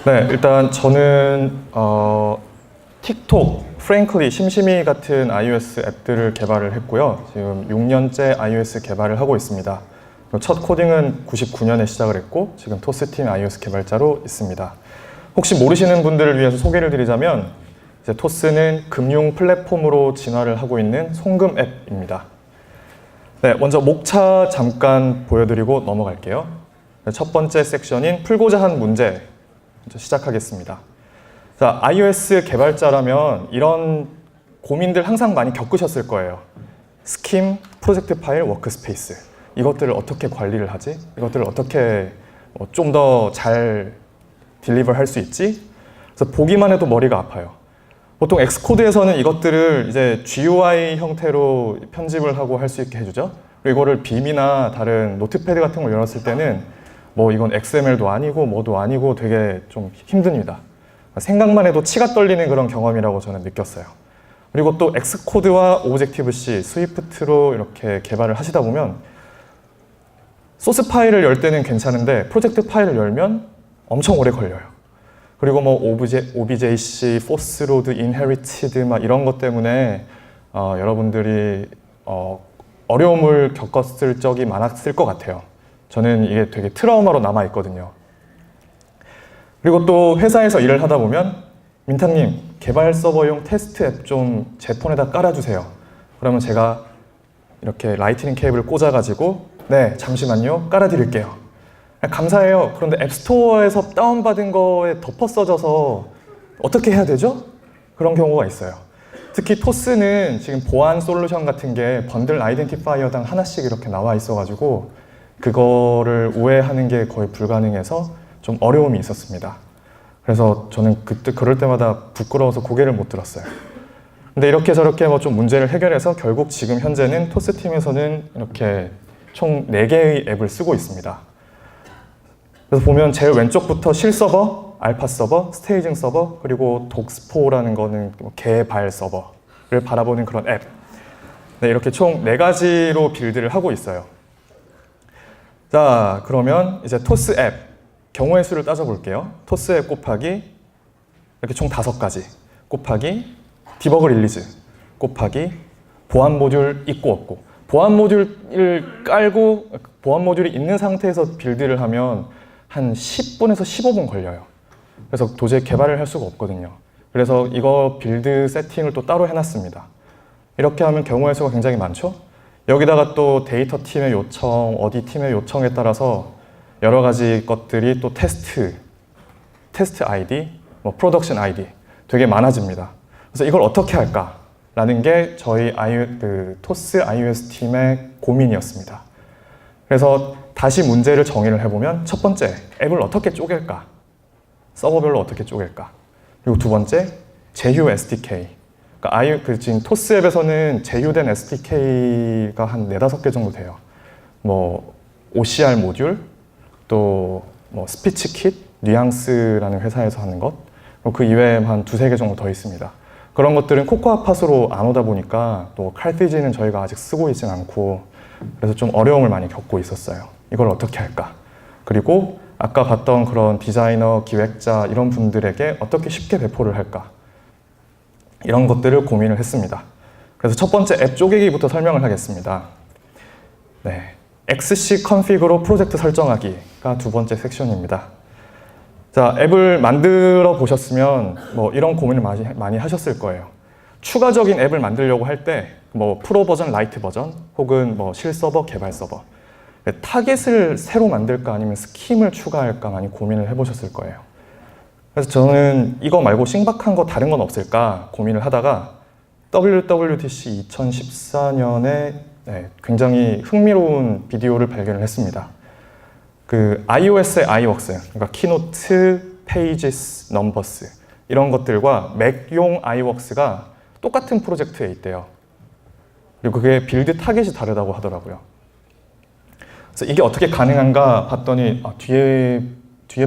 네, 일단 저는 틱톡, 프랭클리, 심심이 같은 iOS 앱들을 개발을 했고요. 지금 6년째 iOS 개발을 하고 있습니다. 첫 코딩은 99년에 시작을 했고 지금 토스팀 iOS 개발자로 있습니다. 혹시 모르시는 분들을 위해서 소개를 드리자면 이제 토스는 금융 플랫폼으로 진화를 하고 있는 송금 앱입니다. 네, 먼저 목차 잠깐 보여드리고 넘어갈게요. 첫 번째 섹션인 풀고자 한 문제 먼저 시작하겠습니다. 자, iOS 개발자라면 이런 고민들 항상 많이 겪으셨을 거예요. 스킴, 프로젝트 파일, 워크스페이스 이것들을 어떻게 관리를 하지? 이것들을 어떻게 좀 더 잘 딜리버 할 수 있지? 그래서 보기만 해도 머리가 아파요. 보통 엑스코드에서는 이것들을 이제 GUI 형태로 편집을 하고 할 수 있게 해주죠. 그리고 이거를 빔이나 다른 노트패드 같은 걸 열었을 때는 뭐 이건 XML도 아니고 뭐도 아니고 되게 좀 힘듭니다. 생각만 해도 치가 떨리는 그런 경험이라고 저는 느꼈어요. 그리고 또 엑스코드와 오브젝티브-C, 스위프트로 이렇게 개발을 하시다 보면 소스 파일을 열 때는 괜찮은데 프로젝트 파일을 열면 엄청 오래 걸려요. 그리고 뭐 OBJ-C, 포스로드, 인헤리티드 막 이런 것 때문에 여러분들이 어려움을 겪었을 적이 많았을 것 같아요. 저는 이게 되게 트라우마로 남아있거든요. 그리고 또 회사에서 일을 하다 보면 민탁님, 개발 서버용 테스트 앱 좀 제 폰에다 깔아주세요. 그러면 제가 이렇게 라이트닝 케이블을 꽂아가지고 네, 잠시만요. 깔아드릴게요. 감사해요. 그런데 앱스토어에서 다운받은 거에 덮어 써져서 어떻게 해야 되죠? 그런 경우가 있어요. 특히 토스는 지금 보안 솔루션 같은 게 번들 아이덴티파이어당 하나씩 이렇게 나와 있어가지고 그거를 우회하는 게 거의 불가능해서 좀 어려움이 있었습니다. 그래서 저는 그때 그럴 때마다 부끄러워서 고개를 못 들었어요. 근데 이렇게 저렇게 뭐 좀 문제를 해결해서 결국 지금 현재는 토스팀에서는 이렇게 총 4개의 앱을 쓰고 있습니다. 그래서 보면 제일 왼쪽부터 실서버, 알파 서버, 스테이징 서버, 그리고 독스포라는 거는 개발 서버를 바라보는 그런 앱. 네, 이렇게 총 4가지로 빌드를 하고 있어요. 자, 그러면 이제 토스 앱 경우의 수를 따져볼게요. 토스 앱 곱하기 이렇게 총 5가지 곱하기 디버그 릴리즈 곱하기 보안 모듈 있고 없고 보안 모듈을 깔고 보안 모듈이 있는 상태에서 빌드를 하면 한 10분에서 15분 걸려요. 그래서 도저히 개발을 할 수가 없거든요. 그래서 이거 빌드 세팅을 또 따로 해놨습니다. 이렇게 하면 경우의 수가 굉장히 많죠? 여기다가 또 데이터 팀의 요청, 어디 팀의 요청에 따라서 여러 가지 것들이 또 테스트 아이디, 뭐 프로덕션 아이디 되게 많아집니다. 그래서 이걸 어떻게 할까? 라는 게 저희 토스 iOS 팀의 고민이었습니다. 그래서 다시 문제를 정의를 해보면 첫 번째, 앱을 어떻게 쪼갤까? 서버별로 어떻게 쪼갤까? 그리고 두 번째, 제휴 SDK. 그러니까 지금 토스 앱에서는 제휴된 SDK가 한 4-5개 정도 돼요. 뭐 OCR 모듈, 또 뭐 스피치킷, 뉘앙스라는 회사에서 하는 것, 그 이외에 한 2-3개 정도 더 있습니다. 그런 것들은 코코아 팟으로 안 오다 보니까 또 칼티지는 저희가 아직 쓰고 있진 않고 그래서 좀 어려움을 많이 겪고 있었어요. 이걸 어떻게 할까? 그리고 아까 봤던 그런 디자이너, 기획자 이런 분들에게 어떻게 쉽게 배포를 할까? 이런 것들을 고민을 했습니다. 그래서 첫 번째 앱 쪼개기부터 설명을 하겠습니다. 네, XC 컨피그로 프로젝트 설정하기가 두 번째 섹션입니다. 자, 앱을 만들어 보셨으면 뭐 이런 고민을 많이 하셨을 거예요. 추가적인 앱을 만들려고 할 때 뭐 프로 버전, 라이트 버전 혹은 뭐 실서버, 개발 서버 타겟을 새로 만들까 아니면 스킴을 추가할까 많이 고민을 해보셨을 거예요. 그래서 저는 이거 말고 신박한 거 다른 건 없을까 고민을 하다가 WWDC 2014년에 굉장히 흥미로운 비디오를 발견을 했습니다. 그 iOS의 iWorks, 그러니까 키노트, 페이지스, 넘버스 이런 것들과 맥용 iWorks가 똑같은 프로젝트에 있대요. 그리고 그게 빌드 타겟이 다르다고 하더라고요. 그래서 이게 어떻게 가능한가 봤더니 뒤에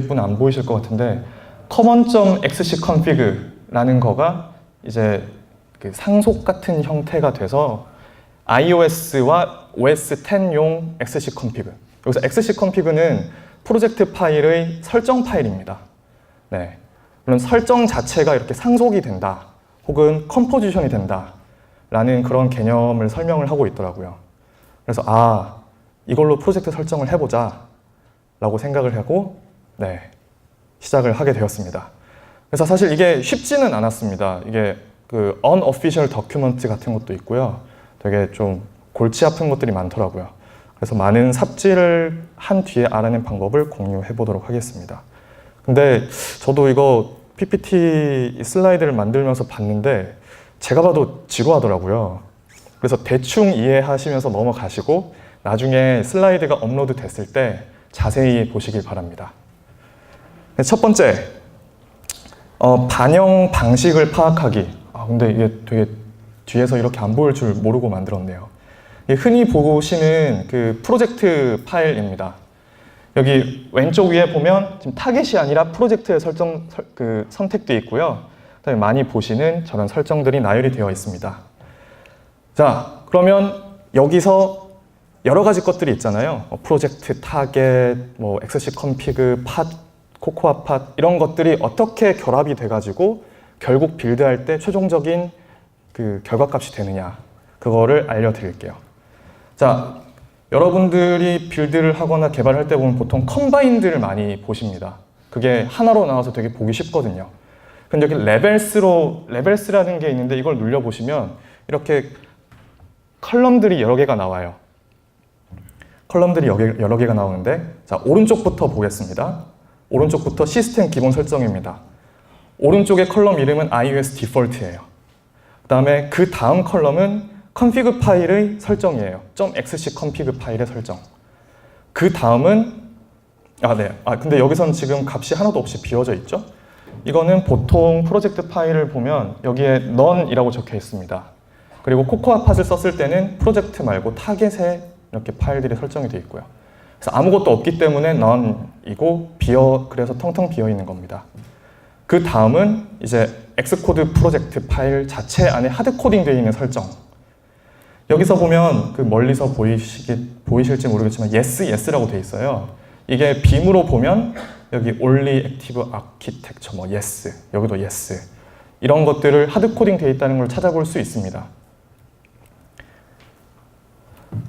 분 안 보이실 것 같은데 common.xcconfig라는 거가 이제 그 상속 같은 형태가 돼서 iOS와 OS 10용 xcconfig. 여기서 xcconfig는 프로젝트 파일의 설정 파일입니다. 네. 물론 설정 자체가 이렇게 상속이 된다, 혹은 컴포지션이 된다 라는 그런 개념을 설명을 하고 있더라고요. 그래서 이걸로 프로젝트 설정을 해보자 라고 생각을 하고 시작을 하게 되었습니다. 그래서 사실 이게 쉽지는 않았습니다. 이게 그 unofficial document 같은 것도 있고요. 되게 좀 골치 아픈 것들이 많더라고요. 그래서 많은 삽질을 한 뒤에 알아낸 방법을 공유해 보도록 하겠습니다. 근데 저도 이거 PPT 슬라이드를 만들면서 봤는데 제가 봐도 지루하더라고요. 그래서 대충 이해하시면서 넘어가시고 나중에 슬라이드가 업로드 됐을 때 자세히 보시길 바랍니다. 첫 번째, 반영 방식을 파악하기. 근데 이게 되게 뒤에서 이렇게 안 보일 줄 모르고 만들었네요. 흔히 보시는 그 프로젝트 파일입니다. 여기 왼쪽 위에 보면 지금 타겟이 아니라 프로젝트의 선택되어 있고요. 그다음에 많이 보시는 저런 설정들이 나열이 되어 있습니다. 자, 그러면 여기서 여러 가지 것들이 있잖아요. 프로젝트 타겟, XC 컴피그, 팟, 코코아 팟 이런 것들이 어떻게 결합이 돼가지고 결국 빌드할 때 최종적인 그 결과값이 되느냐, 그거를 알려드릴게요. 자, 여러분들이 빌드를 하거나 개발할 때 보면 보통 컴바인드를 많이 보십니다. 그게 하나로 나와서 되게 보기 쉽거든요. 근데 여기 레벨스라는 게 있는데 이걸 눌려보시면 이렇게 컬럼들이 여러 개가 나와요. 컬럼들이 여러 개가 나오는데, 자, 오른쪽부터 보겠습니다. 오른쪽부터 시스템 기본 설정입니다. 오른쪽의 컬럼 이름은 iOS 디폴트예요. 그 다음에 그 다음 컬럼은 config 파일의 설정이에요. .xc config 파일의 설정. 그 다음은 근데 여기선 지금 값이 하나도 없이 비워져 있죠? 이거는 보통 프로젝트 파일을 보면 여기에 none이라고 적혀 있습니다. 그리고 코코아 팟을 썼을 때는 프로젝트 말고 타겟에 이렇게 파일들이 설정이 되어 있고요. 그래서 아무것도 없기 때문에 none이고 그래서 텅텅 비어 있는 겁니다. 그 다음은 이제 엑스코드 프로젝트 파일 자체 안에 하드코딩 되어 있는 설정. 여기서 보면 그 멀리서 보이실지 모르겠지만 yes라고 되어 있어요. 이게 빔으로 보면 여기 only active architecture, yes, 여기도 yes. 이런 것들을 하드코딩 되어 있다는 걸 찾아볼 수 있습니다.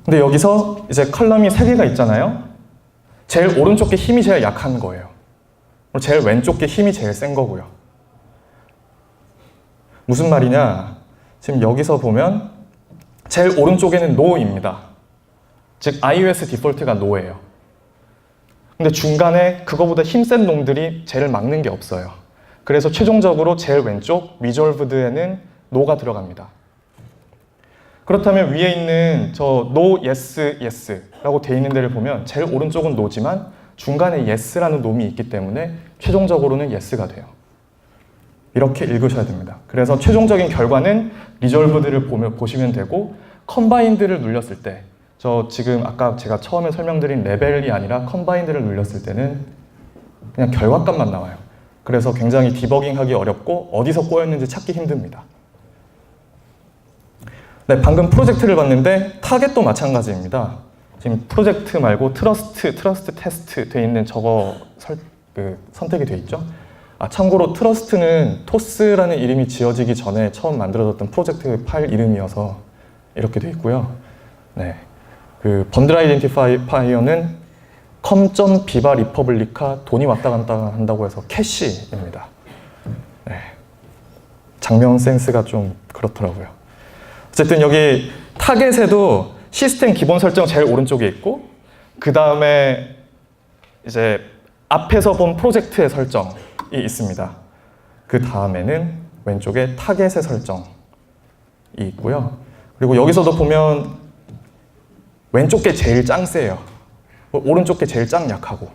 근데 여기서 이제 컬럼이 3개가 있잖아요. 제일 오른쪽 게 힘이 제일 약한 거예요. 제일 왼쪽 게 힘이 제일 센 거고요. 무슨 말이냐? 지금 여기서 보면 제일 오른쪽에는 no입니다. 즉 iOS 디폴트가 no예요. 근데 중간에 그거보다 힘센 놈들이 쟤를 막는 게 없어요. 그래서 최종적으로 제일 왼쪽 resolved에는 no가 들어갑니다. 그렇다면 위에 있는 저 no, yes, yes라고 되어 있는 데를 보면 제일 오른쪽은 no지만 중간에 yes라는 놈이 있기 때문에 최종적으로는 yes가 돼요. 이렇게 읽으셔야 됩니다. 그래서 최종적인 결과는 resolved를 보시면 되고, combined를 눌렸을 때, 지금 아까 제가 처음에 설명드린 레벨이 아니라 combined를 눌렸을 때는 그냥 결과값만 나와요. 그래서 굉장히 디버깅하기 어렵고 어디서 꼬였는지 찾기 힘듭니다. 네, 방금 프로젝트를 봤는데 타겟도 마찬가지입니다. 지금 프로젝트 말고 트러스트 테스트 돼 있는 저거 선택이 돼 있죠. 참고로 트러스트는 토스라는 이름이 지어지기 전에 처음 만들어졌던 프로젝트 파일 이름이어서 이렇게 돼 있고요. 네, 그 번들 아이덴티파이어는 com.biba republica 돈이 왔다 갔다 한다고 해서 캐시입니다. 네, 장면 센스가 좀 그렇더라고요. 어쨌든 여기 타겟에도 시스템 기본 설정 제일 오른쪽에 있고, 그 다음에 이제 앞에서 본 프로젝트의 설정이 있습니다. 그 다음에는 왼쪽에 타겟의 설정이 있고요. 그리고 여기서도 보면 왼쪽 게 제일 짱 세요. 오른쪽 게 제일 짱 약하고,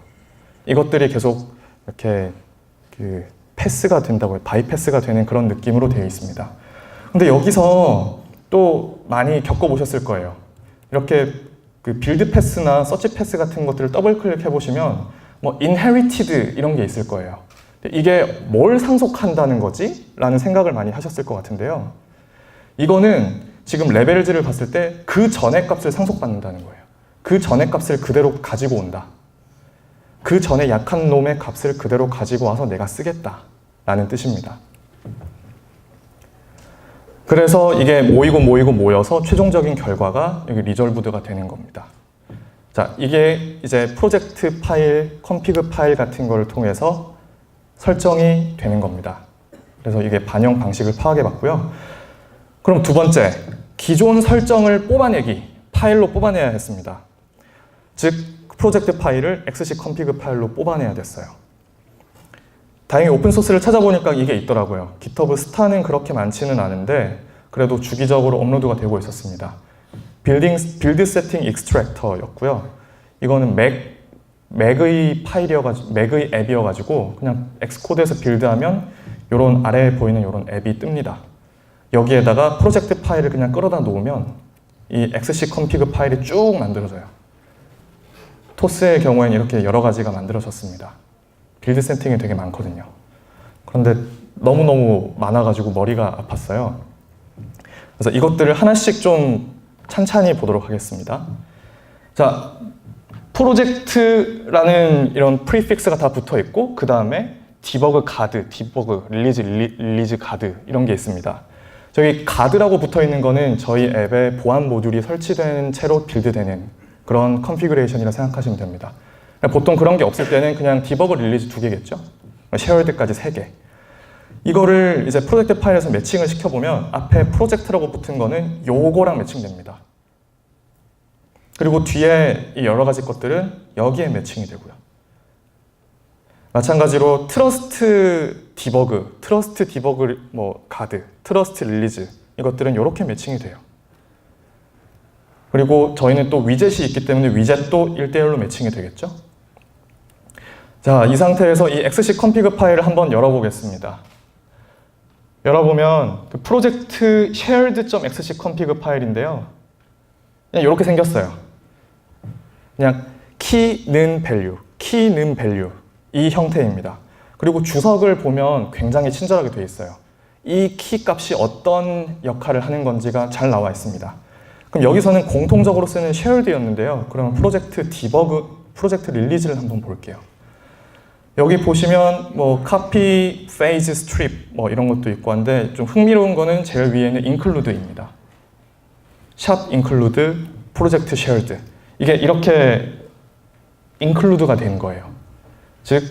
이것들이 계속 이렇게 패스가 된다고요. 바이패스가 되는 그런 느낌으로 되어 있습니다. 근데 여기서 또 많이 겪어보셨을 거예요. 이렇게 그 빌드 패스나 서치 패스 같은 것들을 더블 클릭해 보시면 inherited 이런 게 있을 거예요. 이게 뭘 상속한다는 거지? 라는 생각을 많이 하셨을 것 같은데요. 이거는 지금 레벨즈를 봤을 때 그 전의 값을 상속받는다는 거예요. 그 전의 값을 그대로 가지고 온다. 그 전에 약한 놈의 값을 그대로 가지고 와서 내가 쓰겠다 라는 뜻입니다. 그래서 이게 모여서 최종적인 결과가 여기 리졸브드가 되는 겁니다. 자, 이게 이제 프로젝트 파일, 컴피그 파일 같은 걸 통해서 설정이 되는 겁니다. 그래서 이게 반영 방식을 파악해 봤고요. 그럼 두 번째, 기존 설정을 뽑아내기, 파일로 뽑아내야 했습니다. 즉, 프로젝트 파일을 XC 컴피그 파일로 뽑아내야 됐어요. 다행히 오픈소스를 찾아보니까 이게 있더라고요. GitHub 스타는 그렇게 많지는 않은데 그래도 주기적으로 업로드가 되고 있었습니다. 빌드 세팅 익스트랙터였고요. 이거는 맥의 파일이어가지고, 맥의 앱이어가지고 그냥 엑스코드에서 빌드하면 요런 아래에 보이는 요런 앱이 뜹니다. 여기에다가 프로젝트 파일을 그냥 끌어다 놓으면 이 XC 컴피그 파일이 쭉 만들어져요. 토스의 경우에는 이렇게 여러 가지가 만들어졌습니다. 빌드 세팅이 되게 많거든요. 그런데 너무너무 많아가지고 머리가 아팠어요. 그래서 이것들을 하나씩 좀 찬찬히 보도록 하겠습니다. 자, 프로젝트라는 이런 프리픽스가 다 붙어 있고 그 다음에 디버그 가드, 디버그, 릴리즈 가드 이런 게 있습니다. 저기 가드라고 붙어 있는 거는 저희 앱에 보안 모듈이 설치된 채로 빌드되는 그런 컨피그레이션이라 생각하시면 됩니다. 보통 그런 게 없을 때는 그냥 디버그 릴리즈 2개겠죠? 쉐어드까지 3개. 이거를 이제 프로젝트 파일에서 매칭을 시켜보면 앞에 프로젝트라고 붙은 거는 요거랑 매칭됩니다. 그리고 뒤에 이 여러 가지 것들은 여기에 매칭이 되고요. 마찬가지로 트러스트 디버그 가드, 트러스트 릴리즈 이것들은 이렇게 매칭이 돼요. 그리고 저희는 또 위젯이 있기 때문에 위젯도 1대1로 매칭이 되겠죠. 자, 이 상태에서 이 XC 컴피그 파일을 한번 열어보겠습니다. 열어보면 그 프로젝트 shared.xc 컴피그 파일인데요. 그냥 이렇게 생겼어요. 그냥 key는 value 이 형태입니다. 그리고 주석을 보면 굉장히 친절하게 되어 있어요. 이 키 값이 어떤 역할을 하는 건지가 잘 나와 있습니다. 그럼 여기서는 공통적으로 쓰는 shared였는데요. 그러면 프로젝트 디버그, 프로젝트 릴리즈를 한번 볼게요. 여기 보시면 뭐 copy, phase, strip 뭐 이런 것도 있고 한데 좀 흥미로운 거는 제일 위에는 include입니다. 샵 include, project shared 이게 이렇게 include가 된 거예요. 즉,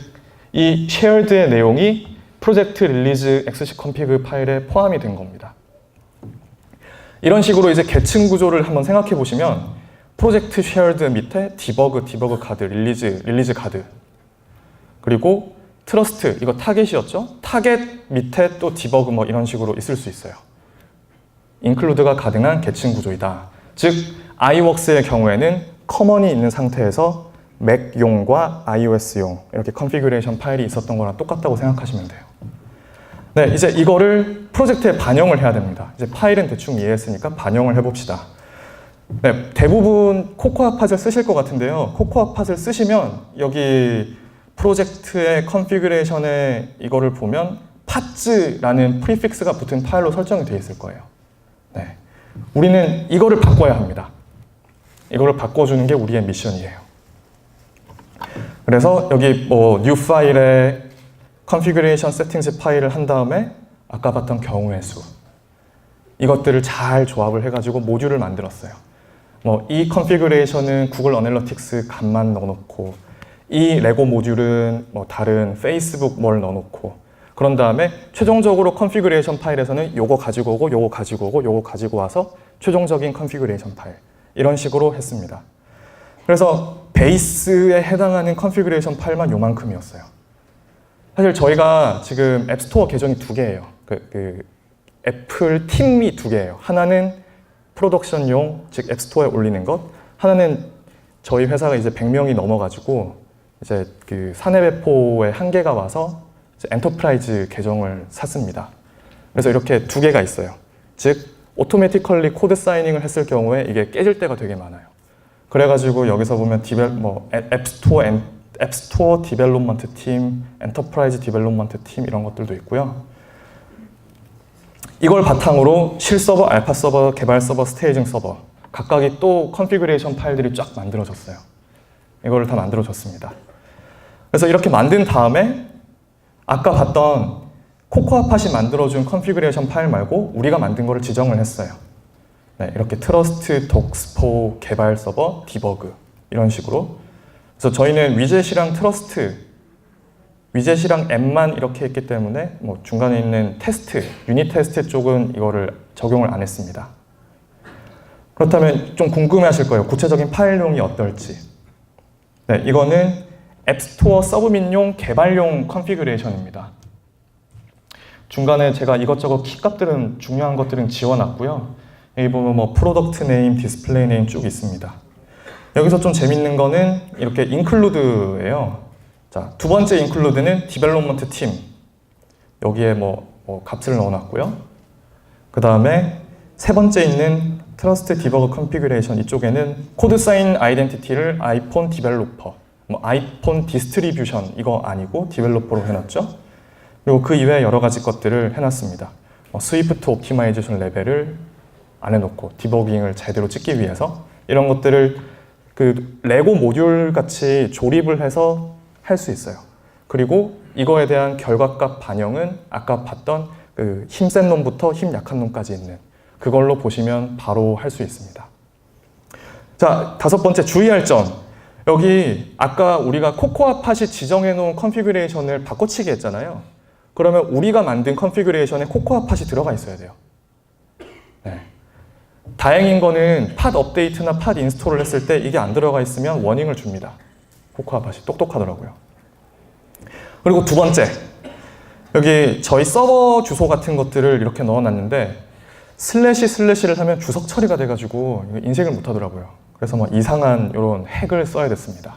이 shared의 내용이 프로젝트 릴리즈 XC 컴피그 파일에 포함이 된 겁니다. 이런 식으로 이제 계층 구조를 한번 생각해 보시면 프로젝트 shared 밑에 디버그 가드, 릴리즈 가드 그리고 트러스트, 이거 타겟이었죠? 타겟 밑에 또 디버그 뭐 이런 식으로 있을 수 있어요. 인클루드가 가능한 계층 구조이다. 즉, iWorks의 경우에는 커먼이 있는 상태에서 맥용과 iOS용 이렇게 컨피규레이션 파일이 있었던 거랑 똑같다고 생각하시면 돼요. 네, 이제 이거를 프로젝트에 반영을 해야 됩니다. 이제 파일은 대충 이해했으니까 반영을 해봅시다. 네, 대부분 코코아 팟을 쓰실 것 같은데요. 코코아 팟을 쓰시면 여기 프로젝트의 컨피그레이션에 이거를 보면 파츠라는 프리픽스가 붙은 파일로 설정이 되어 있을 거예요. 네. 우리는 이거를 바꿔야 합니다. 이거를 바꿔주는 게 우리의 미션이에요. 그래서 여기 뭐 new 파일에 컨피그레이션 세팅스 파일을 한 다음에 아까 봤던 경우의 수 이것들을 잘 조합을 해가지고 모듈을 만들었어요. 뭐 이 컨피그레이션은 구글 어널리틱스 값만 넣어놓고 이 레고 모듈은 뭐 다른 페이스북 뭘 넣어놓고 그런 다음에 최종적으로 컨피그레이션 파일에서는 요거 가지고 오고 요거 가지고 오고 요거 가지고 와서 최종적인 컨피그레이션 파일 이런 식으로 했습니다. 그래서 베이스에 해당하는 컨피그레이션 파일만 요만큼이었어요. 사실 저희가 지금 앱스토어 계정이 2개예요. 애플 팀이 2개예요. 하나는 프로덕션용, 즉 앱스토어에 올리는 것. 하나는 저희 회사가 이제 100명이 넘어가지고 이제 그 사내배포의 한계가 와서 이제 엔터프라이즈 계정을 샀습니다. 그래서 이렇게 2개가 있어요. 즉 오토매티컬리 코드 사이닝을 했을 경우에 이게 깨질 때가 되게 많아요. 그래가지고 여기서 보면 앱스토어 디벨롭먼트 팀, 엔터프라이즈 디벨롭먼트 팀 이런 것들도 있고요. 이걸 바탕으로 실서버, 알파 서버, 개발 서버, 스테이징 서버 각각이 또 컨피그레이션 파일들이 쫙 만들어졌어요. 이거를 다 만들어줬습니다. 그래서 이렇게 만든 다음에 아까 봤던 코코아팟이 만들어준 컨피그레이션 파일 말고 우리가 만든 거를 지정을 했어요. 네, 이렇게 트러스트 독스포 개발 서버 디버그 이런 식으로. 그래서 저희는 위젯이랑 트러스트, 위젯이랑 앱만 이렇게 했기 때문에 뭐 중간에 있는 테스트, 유닛 테스트 쪽은 이거를 적용을 안 했습니다. 그렇다면 좀 궁금해하실 거예요. 구체적인 파일명이 어떨지. 네, 이거는 앱스토어 서브밋용 개발용 컨피그레이션입니다. 중간에 제가 이것저것 키값들은 중요한 것들은 지워놨고요. 여기 보면 뭐 프로덕트 네임, 디스플레이 네임 쭉 있습니다. 여기서 좀 재밌는 거는 이렇게 include예요. 자, 두 번째 include는 development team. 여기에 뭐 값을 넣어놨고요. 그 다음에 세 번째 있는 트러스트 디버그 컨피그레이션 이쪽에는 코드 사인 아이덴티티를 아이폰 디벨로퍼, 뭐 아이폰 디스트리뷰션 이거 아니고 디벨로퍼로 해놨죠. 그리고 그 이외에 여러 가지 것들을 해놨습니다. 스위프트 옵티마이제이션 레벨을 안 해놓고 디버깅을 제대로 찍기 위해서 이런 것들을 그 레고 모듈 같이 조립을 해서 할 수 있어요. 그리고 이거에 대한 결과값 반영은 아까 봤던 그 힘센 놈부터 힘 약한 놈까지 있는 그걸로 보시면 바로 할 수 있습니다. 자, 다섯 번째 주의할 점. 여기 아까 우리가 코코아팟이 지정해 놓은 컨피그레이션을 바꿔치기 했잖아요. 그러면 우리가 만든 컨피그레이션에 코코아팟이 들어가 있어야 돼요. 네. 다행인 거는 팟 업데이트나 팟 인스톨을 했을 때 이게 안 들어가 있으면 워닝을 줍니다. 코코아팟이 똑똑하더라고요. 그리고 두 번째, 여기 저희 서버 주소 같은 것들을 이렇게 넣어놨는데 슬래시를 하면 주석 처리가 돼가지고 인식을 못하더라고요. 그래서 뭐 이상한 이런 핵을 써야 됐습니다.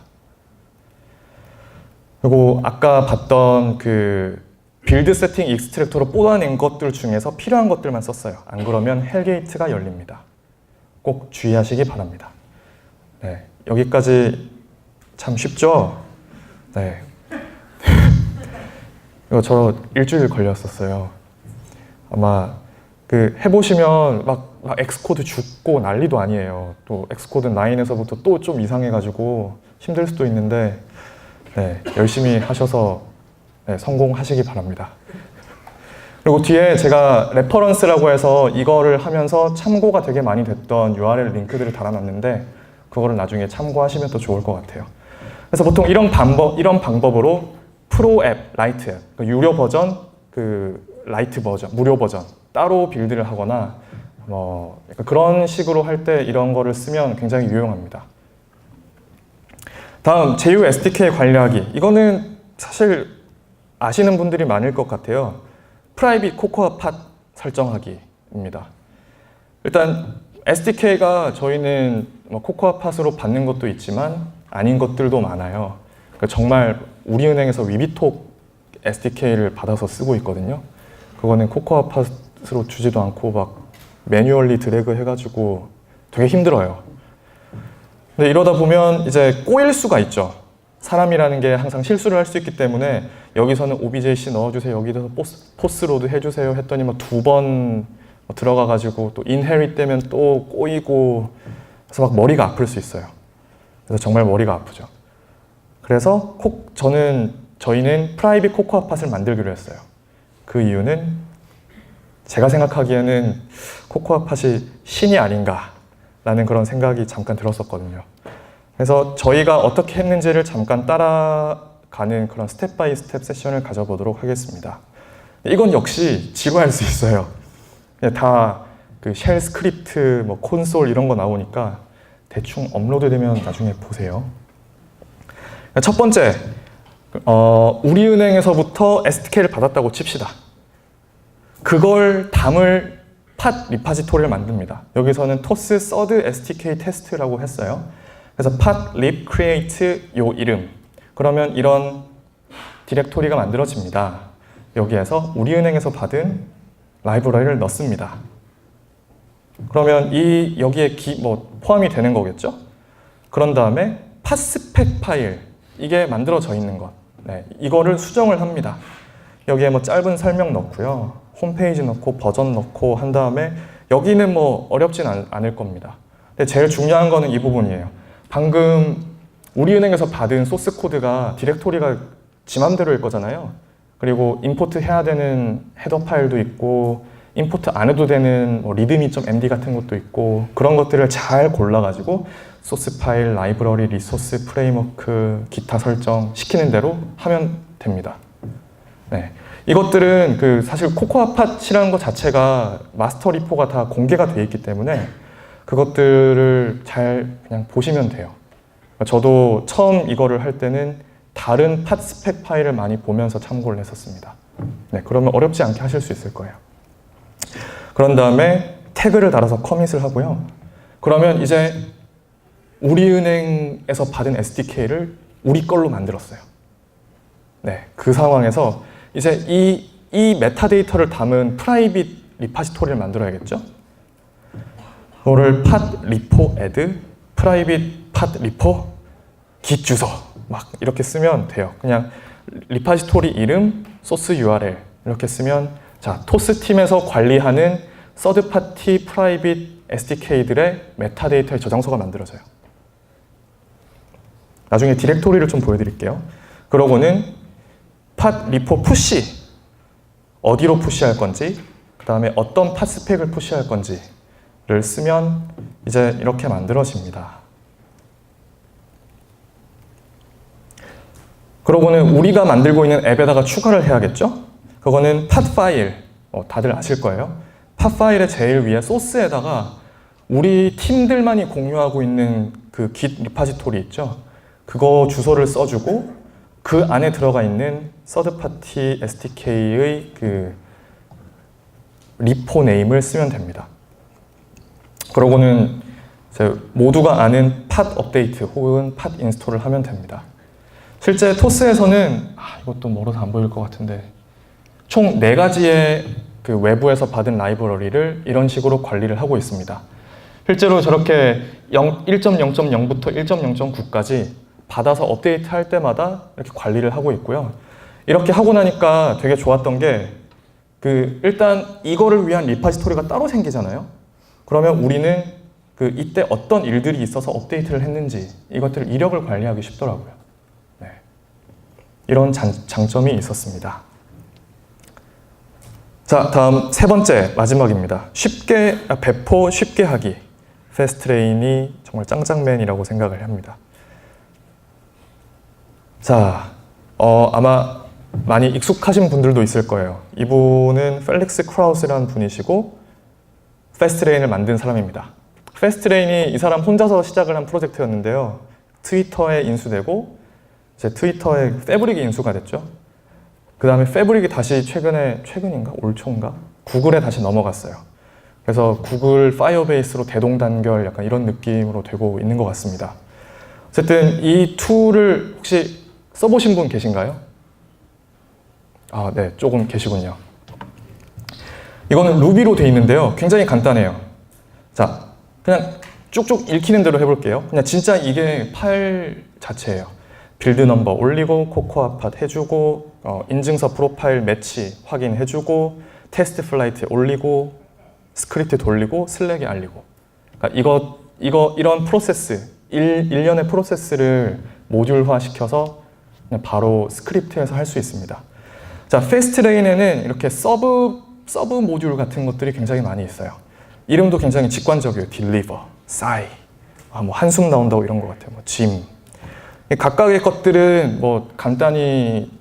그리고 아까 봤던 그 빌드 세팅 익스트랙터로 뽑아낸 것들 중에서 필요한 것들만 썼어요. 안 그러면 헬게이트가 열립니다. 꼭 주의하시기 바랍니다. 네, 여기까지 참 쉽죠? 네. 이거 저 일주일 걸렸었어요. 아마 그 해보시면 막 엑스코드 죽고 난리도 아니에요. 또 엑스코드 9에서부터 또 좀 이상해가지고 힘들 수도 있는데 네, 열심히 하셔서 네, 성공하시기 바랍니다. 그리고 뒤에 제가 레퍼런스라고 해서 이거를 하면서 참고가 되게 많이 됐던 URL 링크들을 달아놨는데 그거를 나중에 참고하시면 더 좋을 것 같아요. 그래서 보통 이런 방법으로 프로 앱, 라이트 앱, 그 유료 버전, 그 라이트 버전, 무료 버전 따로 빌드를 하거나 뭐 그런 식으로 할 때 이런 거를 쓰면 굉장히 유용합니다. 다음 제휴 SDK 관리하기. 이거는 사실 아시는 분들이 많을 것 같아요. 프라이빗 코코아팟 설정하기입니다. 일단 SDK가 저희는 뭐 코코아팟으로 받는 것도 있지만 아닌 것들도 많아요. 그러니까 정말 우리은행에서 위비톡 SDK를 받아서 쓰고 있거든요. 그거는 코코아팟으로 주지도 않고 막 매뉴얼리 드래그 해가지고 되게 힘들어요. 근데 이러다 보면 이제 꼬일 수가 있죠. 사람이라는 게 항상 실수를 할 수 있기 때문에 여기서는 OBJC 넣어주세요, 여기서 포스로드 해주세요 했더니 뭐 두 번 들어가가지고 또 인헤릿 되면 또 꼬이고 그래서 막 머리가 아플 수 있어요. 그래서 정말 머리가 아프죠. 그래서 저희는 프라이빗 코코아팟을 만들기로 했어요. 그 이유는 제가 생각하기에는 코코아팟이 신이 아닌가라는 그런 생각이 잠깐 들었었거든요. 그래서 저희가 어떻게 했는지를 잠깐 따라가는 그런 스텝 바이 스텝 세션을 가져보도록 하겠습니다. 이건 역시 지루할 수 있어요. 다 그 쉘 스크립트, 뭐 콘솔 이런 거 나오니까 대충 업로드되면 나중에 보세요. 첫 번째, 우리은행에서부터 SDK를 받았다고 칩시다. 그걸 담을 팟 리파지토리를 만듭니다. 여기서는 토스 서드 SDK 테스트라고 했어요. 그래서 팟 lib create 요 이름. 그러면 이런 디렉토리가 만들어집니다. 여기에서 우리은행에서 받은 라이브러리를 넣습니다. 그러면 여기에 포함이 되는 거겠죠? 그런 다음에 팟 스펙 파일, 이게 만들어져 있는 것. 네, 이거를 수정을 합니다. 여기에 뭐 짧은 설명 넣고요. 홈페이지 넣고 버전 넣고 한 다음에 여기는 뭐 어렵진 않을 겁니다. 근데 제일 중요한 거는 이 부분이에요. 방금 우리은행에서 받은 소스 코드가 디렉토리가 지 맘대로일 거잖아요. 그리고 임포트 해야 되는 헤더 파일도 있고 임포트 안 해도 되는 뭐 readme.md 같은 것도 있고 그런 것들을 잘 골라가지고 소스 파일, 라이브러리, 리소스, 프레임워크, 기타 설정 시키는 대로 하면 됩니다. 네. 이것들은 사실 코코아팟이라는 것 자체가 마스터 리포가 다 공개가 되어 있기 때문에 그것들을 잘 그냥 보시면 돼요. 저도 처음 이거를 할 때는 다른 팟 스펙 파일을 많이 보면서 참고를 했었습니다. 네, 그러면 어렵지 않게 하실 수 있을 거예요. 그런 다음에 태그를 달아서 커밋을 하고요. 그러면 이제 우리은행에서 받은 SDK를 우리 걸로 만들었어요. 네, 그 상황에서 이제 이 메타데이터를 담은 프라이빗 리파지토리를 만들어야겠죠? 그거를 팟 리포 애드 프라이빗 팟 리포 git 주소 막 이렇게 쓰면 돼요. 그냥 리파지토리 이름, 소스 URL 이렇게 쓰면 자, 토스 팀에서 관리하는 서드 파티 프라이빗 SDK들의 메타데이터의 저장소가 만들어져요. 나중에 디렉토리를 좀 보여드릴게요. 그러고는 팟 리포 푸시 어디로 푸시할 건지 그 다음에 어떤 팟 스펙을 푸시할 건지를 쓰면 이제 이렇게 만들어집니다. 그러고는 우리가 만들고 있는 앱에다가 추가를 해야겠죠? 그거는 팟 파일, 다들 아실 거예요. 팟 파일의 제일 위에 소스에다가 우리 팀들만이 공유하고 있는 그 git 리파지토리 있죠? 그거 주소를 써주고 그 안에 들어가 있는 서드 파티 SDK의 그 리포 네임을 쓰면 됩니다. 그러고는 이제 모두가 아는 팟 업데이트 혹은 팟 인스톨을 하면 됩니다. 실제 토스에서는 이것도 멀어서 안 보일 것 같은데 총 4가지의 그 외부에서 받은 라이브러리를 이런 식으로 관리를 하고 있습니다. 실제로 저렇게 1.0.0부터 1.0.9까지 받아서 업데이트 할 때마다 이렇게 관리를 하고 있고요. 이렇게 하고 나니까 되게 좋았던 게 일단 이거를 위한 리파지토리가 따로 생기잖아요. 그러면 우리는 이때 어떤 일들이 있어서 업데이트를 했는지 이것들을 이력을 관리하기 쉽더라고요. 네. 이런 장점이 있었습니다. 자, 다음 3번째 마지막입니다. 배포 쉽게 하기. 패스트레인이 정말 짱짱맨이라고 생각을 합니다. 자, 아마 많이 익숙하신 분들도 있을 거예요. 이분은 펠릭스 크라우스라는 분이시고 패스트레인을 만든 사람입니다. 패스트레인이 이 사람 혼자서 시작을 한 프로젝트였는데요. 트위터에 인수되고 이제 트위터에 패브릭이 인수가 됐죠. 그 다음에 패브릭이 다시 최근인가? 올 초인가? 구글에 다시 넘어갔어요. 그래서 구글 파이어베이스로 대동단결 약간 이런 느낌으로 되고 있는 것 같습니다. 어쨌든 이 툴을 혹시 써보신 분 계신가요? 네, 조금 계시군요. 이거는 루비로 되어 있는데요. 굉장히 간단해요. 자, 그냥 쭉쭉 읽히는 대로 해볼게요. 그냥 진짜 이게 파일 자체예요. 빌드 넘버 올리고 코코아팟 해주고 인증서 프로파일 매치 확인해주고 테스트 플라이트 올리고 스크립트 돌리고 슬랙에 알리고 그러니까 이런 프로세스 일련의 프로세스를 모듈화 시켜서 그냥 바로 스크립트에서 할 수 있습니다. 자, 패스트레인에는 이렇게 서브 모듈 같은 것들이 굉장히 많이 있어요. 이름도 굉장히 직관적이에요. deliver, sigh, 뭐 한숨 나온다고 이런 것 같아요. 뭐 짐. 각각의 것들은 뭐 간단히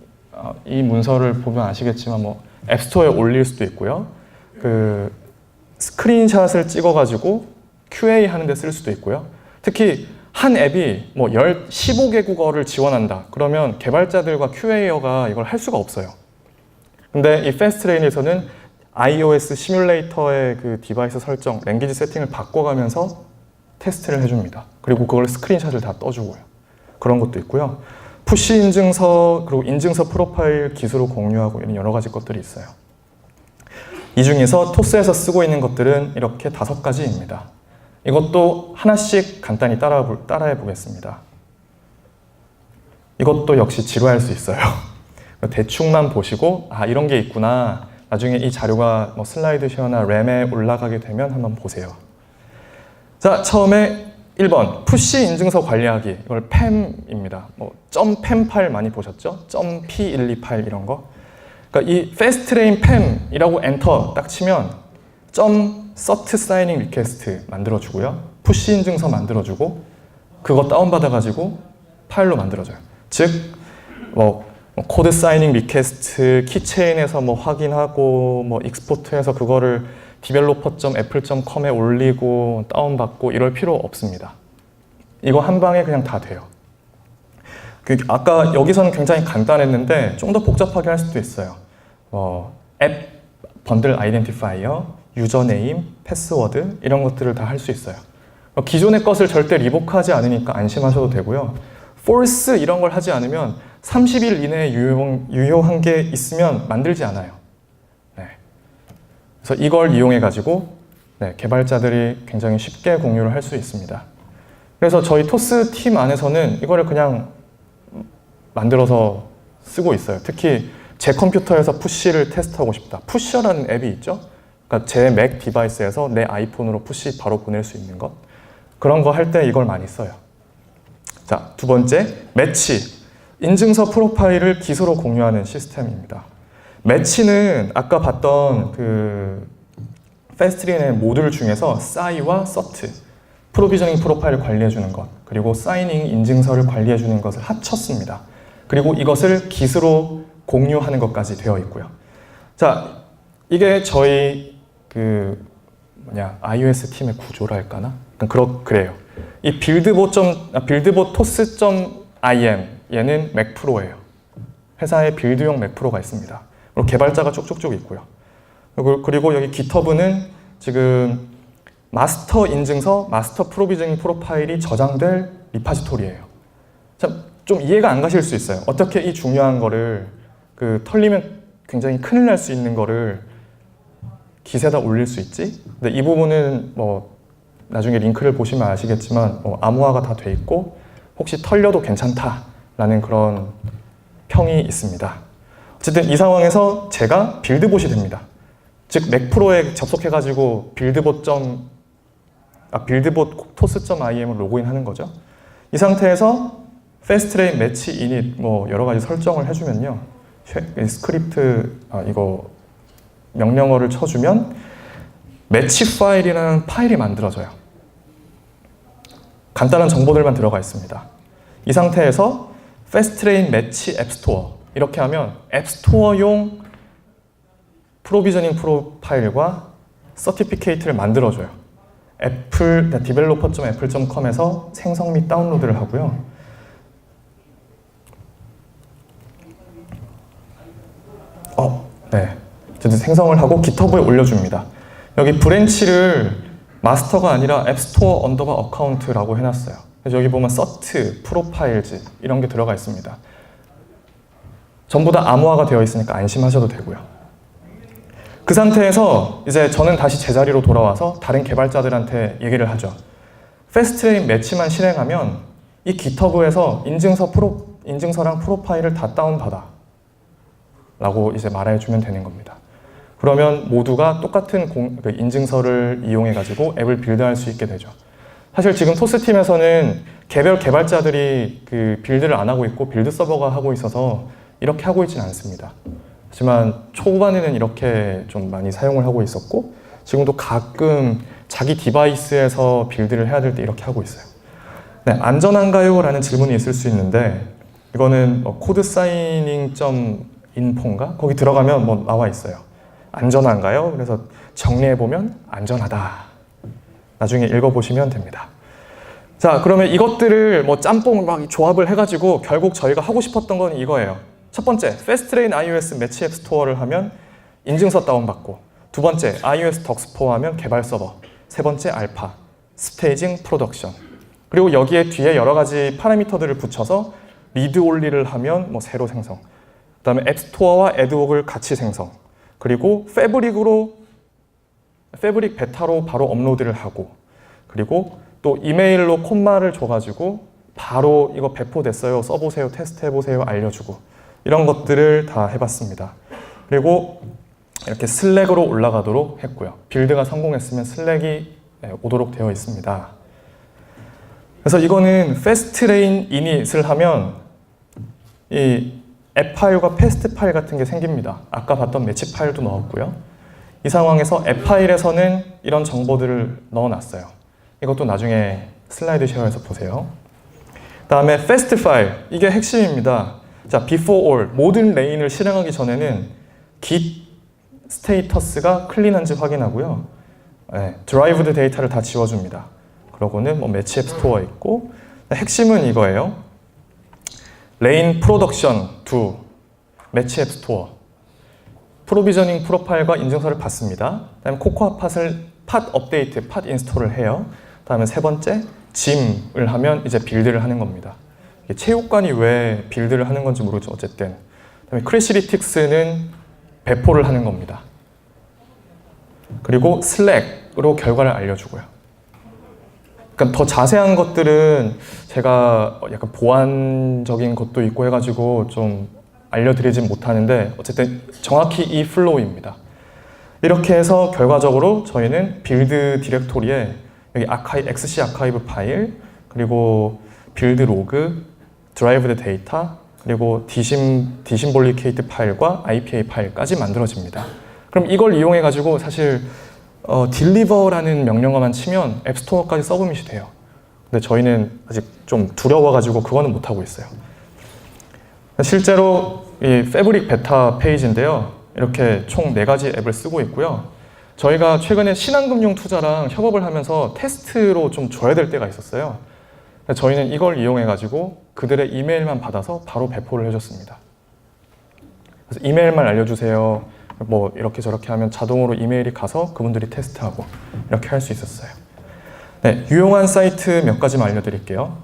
이 문서를 보면 아시겠지만 뭐 앱스토어에 올릴 수도 있고요. 스크린샷을 찍어가지고 QA 하는 데 쓸 수도 있고요. 특히 한 앱이 뭐 15개국어를 지원한다. 그러면 개발자들과 QA어가 이걸 할 수가 없어요. 근데 이 패스트레인에서는 iOS 시뮬레이터의 그 디바이스 설정, 랭귀지 세팅을 바꿔가면서 테스트를 해줍니다. 그리고 그걸 스크린샷을 다 떠주고요. 그런 것도 있고요. 푸시 인증서, 그리고 인증서 프로파일 기술을 공유하고 이런 여러 가지 것들이 있어요. 이 중에서 토스에서 쓰고 있는 것들은 이렇게 5가지입니다. 이것도 하나씩 간단히 따라해 보겠습니다. 이것도 역시 지루할 수 있어요. 대충만 보시고 이런 게 있구나. 나중에 이 자료가 뭐 슬라이드 쉐어나 램에 올라가게 되면 한번 보세요. 자, 처음에 1번 푸시 인증서 관리하기, 이걸 팸입니다. 뭐 .팸 파일 많이 보셨죠? .p128 파일 이런 거. 그러니까 이 패스트트레인 팸이라고 엔터 딱 치면 .cert signing request 만들어주고요, 푸시 인증서 만들어주고, 그거 다운받아가지고 파일로 만들어줘요. 즉 뭐 코드 사이닝 리퀘스트 키체인에서 뭐 확인하고 뭐 익스포트해서 그거를 developer.apple.com에 올리고 다운받고 이럴 필요 없습니다. 이거 한 방에 그냥 다 돼요. 아까 여기서는 굉장히 간단했는데 좀 더 복잡하게 할 수도 있어요. 앱 번들 아이덴티파이어, 유저네임, 패스워드 이런 것들을 다 할 수 있어요. 기존의 것을 절대 리보크하지 않으니까 안심하셔도 되고요. force 이런 걸 하지 않으면 30일 이내에 유효한 게 있으면 만들지 않아요. 네. 그래서 이걸 이용해 가지고 개발자들이 굉장히 쉽게 공유를 할 수 있습니다. 그래서 저희 토스 팀 안에서는 이거를 그냥 만들어서 쓰고 있어요. 특히 제 컴퓨터에서 푸시를 테스트하고 싶다. 푸셔라는 앱이 있죠. 그러니까 제 맥 디바이스에서 내 아이폰으로 푸시 바로 보낼 수 있는 것. 그런 거 할 때 이걸 많이 써요. 자, 두 번째, 매치. 인증서 프로파일을 기수로 공유하는 시스템입니다. 매치는 아까 봤던 그 패스트트레인의 모듈 중에서 싸이와 서트, 프로비저닝 프로파일을 관리해주는 것, 그리고 사이닝 인증서를 관리해주는 것을 합쳤습니다. 그리고 이것을 기수로 공유하는 것까지 되어 있고요. 자, 이게 저희 iOS 팀의 구조랄까나? 그래요. 이 빌드봇 toss.im 얘는 맥프로예요. 회사에 빌드용 맥프로가 있습니다. 그리고 개발자가 쭉쭉쭉 있고요. 그리고 여기 GitHub는 지금 마스터 인증서, 마스터 프로비저닝 프로파일이 저장될 리파지토리예요. 참 좀 이해가 안 가실 수 있어요. 어떻게 이 중요한 거를 털리면 굉장히 큰일 날 수 있는 거를 깃에다 올릴 수 있지? 근데 이 부분은 뭐 나중에 링크를 보시면 아시겠지만 암호화가 다 돼 있고 혹시 털려도 괜찮다라는 그런 평이 있습니다. 어쨌든 이 상황에서 제가 빌드봇이 됩니다. 즉 맥프로에 접속해가지고 빌드봇 toss.im을 로그인하는 거죠. 이 상태에서 패스트트레인 매치 이닛 뭐 여러 가지 설정을 해주면요, 스크립트 이거 명령어를 쳐주면 매치 파일이라는 파일이 만들어져요. 간단한 정보들만 들어가 있습니다. 이 상태에서 패스트트레인 매치 앱스토어 이렇게 하면 앱스토어용 프로비저닝 프로파일과 서티피케이트를 만들어줘요. developer.apple.com에서 생성 및 다운로드를 하고요. 어쨌든 생성을 하고 GitHub에 올려줍니다. 여기 브랜치를 마스터가 아니라 앱스토어 언더바 어카운트라고 해놨어요. 그래서 여기 보면 cert, 프로파일즈 이런 게 들어가 있습니다. 전부 다 암호화가 되어 있으니까 안심하셔도 되고요. 그 상태에서 이제 저는 다시 제자리로 돌아와서 다른 개발자들한테 얘기를 하죠. 패스트트레인 매치만 실행하면 이 GitHub에서 인증서랑 프로파일을 다 다운받아 라고 이제 말해주면 되는 겁니다. 그러면 모두가 똑같은 인증서를 이용해가지고 앱을 빌드할 수 있게 되죠. 사실 지금 토스팀에서는 개별 개발자들이 빌드를 안 하고 있고 빌드 서버가 하고 있어서 이렇게 하고 있지는 않습니다. 하지만 초반에는 이렇게 좀 많이 사용을 하고 있었고 지금도 가끔 자기 디바이스에서 빌드를 해야 될 때 이렇게 하고 있어요. 네, 안전한가요? 라는 질문이 있을 수 있는데 이거는 코드 사이닝 인포인가? 거기 들어가면 뭐 나와 있어요. 안전한가요? 그래서 정리해보면 안전하다. 나중에 읽어보시면 됩니다. 자, 그러면 이것들을 뭐 짬뽕 막 조합을 해가지고 결국 저희가 하고 싶었던 건 이거예요. 첫 번째, 패스트트레인 iOS 매치 앱 스토어를 하면 인증서 다운받고, 두 번째, iOS 덕스포어 하면 개발 서버, 세 번째, 알파, 스테이징, 프로덕션. 그리고 여기에 뒤에 여러 가지 파라미터들을 붙여서 리드 올리를 하면 뭐 새로 생성, 그 다음에 앱스토어와 애드웍을 같이 생성, 그리고 패브릭 베타로 바로 업로드를 하고, 그리고 또 이메일로 콤마를 줘가지고 바로 이거 배포됐어요, 써보세요, 테스트해보세요 알려주고, 이런 것들을 다 해봤습니다. 그리고 이렇게 슬랙으로 올라가도록 했고요. 빌드가 성공했으면 슬랙이 오도록 되어 있습니다. 그래서 이거는 패스트레인 이닛을 하면 이 앱 파일과 패스트 파일 같은 게 생깁니다. 아까 봤던 매치 파일도 넣었고요. 이 상황에서 앱 파일에서는 이런 정보들을 넣어놨어요. 이것도 나중에 슬라이드 쉐어에서 보세요. 다음에 fast 파일, 이게 핵심입니다. 자, before all, 모든 레인을 실행하기 전에는 git 스테이터스가 클린한지 확인하고요. 네, derived 데이터를 다 지워줍니다. 그러고는 뭐 매치 앱 스토어 있고, 핵심은 이거예요. 레인 프로덕션 to 매치 앱 스토어. 프로비저닝 프로파일과 인증서를 받습니다. 다음에 코코아 팟 업데이트, 팟 인스톨을 해요. 다음에 세 번째, 짐을 하면 이제 빌드를 하는 겁니다. 체육관이 왜 빌드를 하는 건지 모르죠. 어쨌든. 그다음에 크래시리틱스는 배포를 하는 겁니다. 그리고 슬랙으로 결과를 알려주고요. 그러니까 더 자세한 것들은 제가 약간 보안적인 것도 있고 해가지고 좀 알려드리진 못하는데 어쨌든 정확히 이 플로우입니다. 이렇게 해서 결과적으로 저희는 빌드 디렉토리에 여기 XC 아카이브 파일, 그리고 빌드 로그, 드라이브드 데이터, 그리고 디심볼리케이트 파일과 IPA 파일까지 만들어집니다. 그럼 이걸 이용해 가지고 사실 deliver라는 명령어만 치면 앱스토어까지 서브밋이 돼요. 근데 저희는 아직 좀 두려워가지고 그거는 못하고 있어요. 실제로 이 패브릭 베타 페이지인데요. 이렇게 총 4가지 앱을 쓰고 있고요. 저희가 최근에 신한금융투자랑 협업을 하면서 테스트로 좀 줘야 될 때가 있었어요. 저희는 이걸 이용해가지고 그들의 이메일만 받아서 바로 배포를 해줬습니다. 그래서 이메일만 알려주세요. 뭐 이렇게 저렇게 하면 자동으로 이메일이 가서 그분들이 테스트하고 이렇게 할 수 있었어요. 네, 유용한 사이트 몇 가지만 알려드릴게요.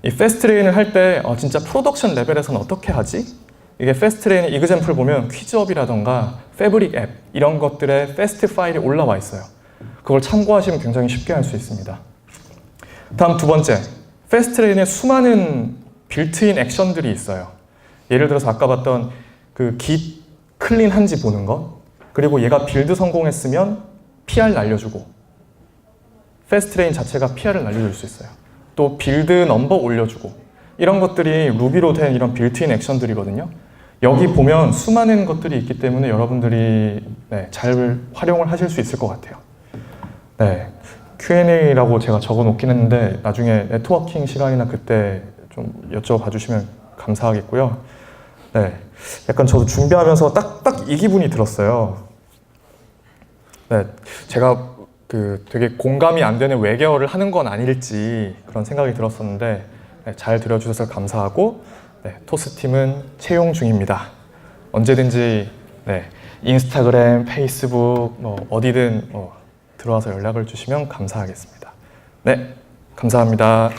이 패스트레인을 할 때 진짜 프로덕션 레벨에서는 어떻게 하지? 이게 패스트레인 이그젬플 보면 퀴즈업이라던가 패브릭 앱 이런 것들의 패스트 파일이 올라와 있어요. 그걸 참고하시면 굉장히 쉽게 할 수 있습니다. 다음 두 번째, 패스트레인에 수많은 빌트인 액션들이 있어요. 예를 들어서 아까 봤던 그 git 클린한지 보는 것, 그리고 얘가 빌드 성공했으면 PR 날려주고, 패스트레인 자체가 PR을 날려줄 수 있어요. 또 빌드 넘버 올려주고, 이런 것들이 루비로 된 이런 빌트인 액션들이거든요. 여기 보면 수많은 것들이 있기 때문에 여러분들이 잘 활용을 하실 수 있을 것 같아요. 네, Q&A라고 제가 적어 놓긴 했는데 나중에 네트워킹 시간이나 그때 좀 여쭤봐 주시면 감사하겠고요. 네, 약간 저도 준비하면서 딱 이 기분이 들었어요. 네, 제가 되게 공감이 안 되는 외계어를 하는 건 아닐지 그런 생각이 들었었는데 잘 들어주셔서 감사하고 토스팀은 채용 중입니다. 언제든지 인스타그램, 페이스북 어디든 들어와서 연락을 주시면 감사하겠습니다. 네, 감사합니다.